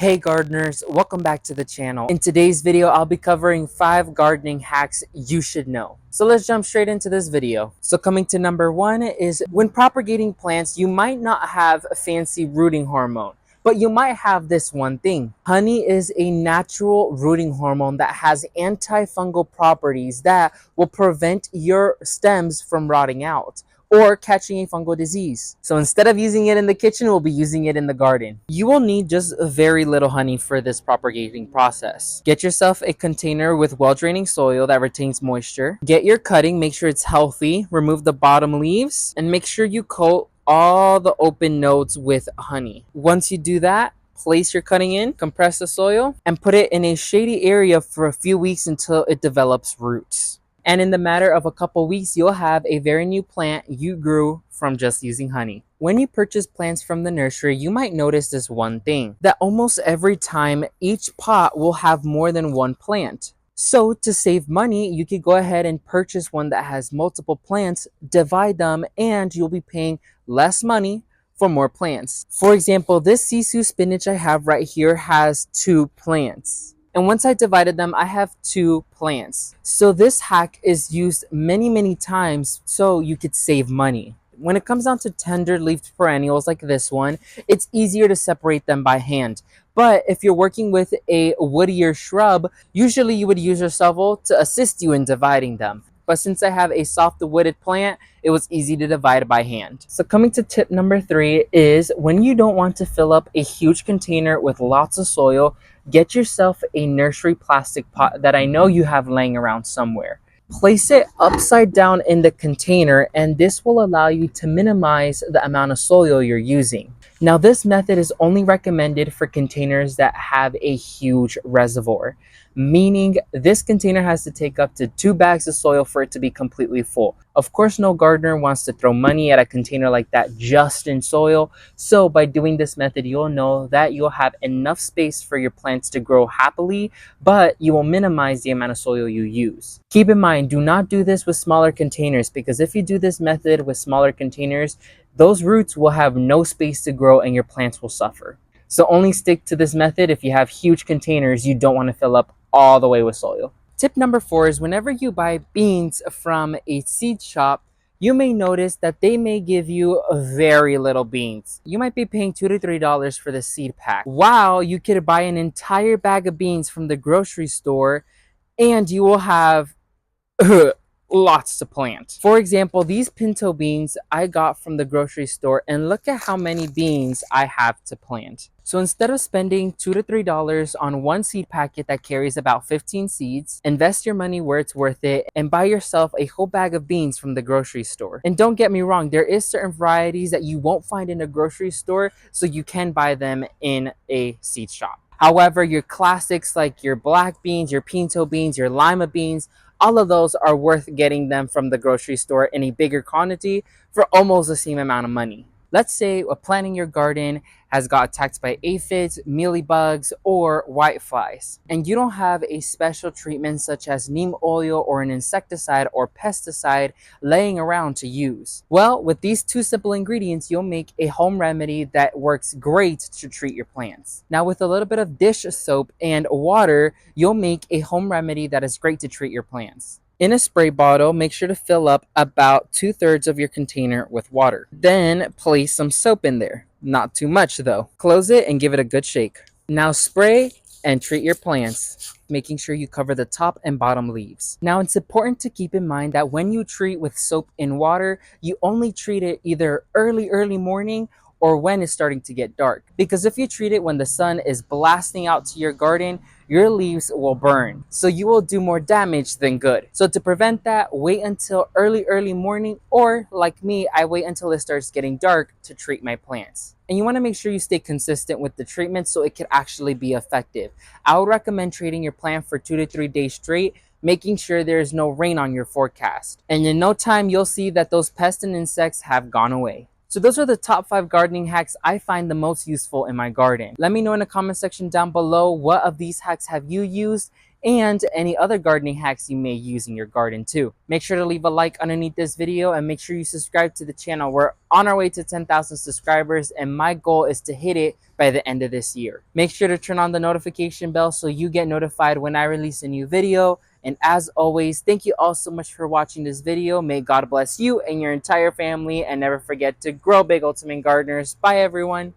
Hey gardeners, welcome back to the channel. In today's video, I'll be covering 5 gardening hacks you should know. So let's jump straight into this video. So coming to number 1 is when propagating plants, you might not have a fancy rooting hormone, but you might have this one thing. Honey is a natural rooting hormone that has antifungal properties that will prevent your stems from rotting out or catching a fungal disease. So instead of using it in the kitchen, we'll be using it in the garden. You will need just very little honey for this propagating process. Get yourself a container with well-draining soil that retains moisture. Get your cutting, make sure it's healthy, remove the bottom leaves, and make sure you coat all the open nodes with honey. Once you do that, place your cutting in, compress the soil, and put it in a shady area for a few weeks until it develops roots. And in the matter of a couple weeks, you'll have a very new plant you grew from just using honey. When you purchase plants from the nursery, you might notice this one thing, that almost every time each pot will have more than one plant. So to save money, you could go ahead and purchase one that has multiple plants, divide them, and you'll be paying less money for more plants. For example, this sisu spinach I have right here has 2 plants. And once I divided them, I have 2 plants. So this hack is used many times so you could save money. When it comes down to tender leafed perennials like this one, it's easier to separate them by hand. But if you're working with a woodier shrub, usually you would use your shovel to assist you in dividing them. But since I have a soft wooded plant, it was easy to divide by hand. So coming to tip number 3 is when you don't want to fill up a huge container with lots of soil, get yourself a nursery plastic pot that I know you have laying around somewhere. Place it upside down in the container, and this will allow you to minimize the amount of soil you're using. Now, this method is only recommended for containers that have a huge reservoir, meaning this container has to take up to 2 bags of soil for it to be completely full. Of course, no gardener wants to throw money at a container like that just in soil. So by doing this method, you'll know that you'll have enough space for your plants to grow happily, but you will minimize the amount of soil you use. Keep in mind, do not do this with smaller containers, because if you do this method with smaller containers, those roots will have no space to grow and your plants will suffer. So only stick to this method if you have huge containers you don't want to fill up all the way with soil. Tip number 4 is whenever you buy beans from a seed shop, you may notice that they may give you very little beans. You might be paying $2 to $3 for the seed pack. Wow, you could buy an entire bag of beans from the grocery store and you will have lots to plant. For example, these pinto beans I got from the grocery store, and look at how many beans I have to plant. So instead of spending $2 to $3 on one seed packet that carries about 15 seeds, invest your money where it's worth it and buy yourself a whole bag of beans from the grocery store. And don't get me wrong, there is certain varieties that you won't find in a grocery store, so you can buy them in a seed shop. However, your classics like your black beans, your pinto beans, your lima beans, all of those are worth getting them from the grocery store in a bigger quantity for almost the same amount of money. Let's say a plant in your garden has got attacked by aphids, mealybugs, or whiteflies, and you don't have a special treatment such as neem oil or an insecticide or pesticide laying around to use. Well, with these 2 simple ingredients, you'll make a home remedy that works great to treat your plants. Now, with a little bit of dish soap and water, you'll make a home remedy that is great to treat your plants. In a spray bottle, make sure to fill up about 2/3 of your container with water. Then place some soap in there. Not too much though. Close it and give it a good shake. Now spray and treat your plants, making sure you cover the top and bottom leaves. Now it's important to keep in mind that when you treat with soap in water, you only treat it either early morning or when it's starting to get dark. Because if you treat it when the sun is blasting out to your garden, your leaves will burn. So you will do more damage than good. So to prevent that, wait until early morning, or like me, I wait until it starts getting dark to treat my plants. And you want to make sure you stay consistent with the treatment so it can actually be effective. I would recommend treating your plant for 2 to 3 days straight, making sure there is no rain on your forecast. And in no time, you'll see that those pests and insects have gone away. So those are the top 5 gardening hacks I find the most useful in my garden. Let me know in the comment section down below what of these hacks have you used and any other gardening hacks you may use in your garden too. Make sure to leave a like underneath this video and make sure you subscribe to the channel. We're on our way to 10,000 subscribers and my goal is to hit it by the end of this year. Make sure to turn on the notification bell so you get notified when I release a new video. And as always, thank you all so much for watching this video. May God bless you and your entire family, and never forget to grow big, Ultimate Gardeners. Bye everyone.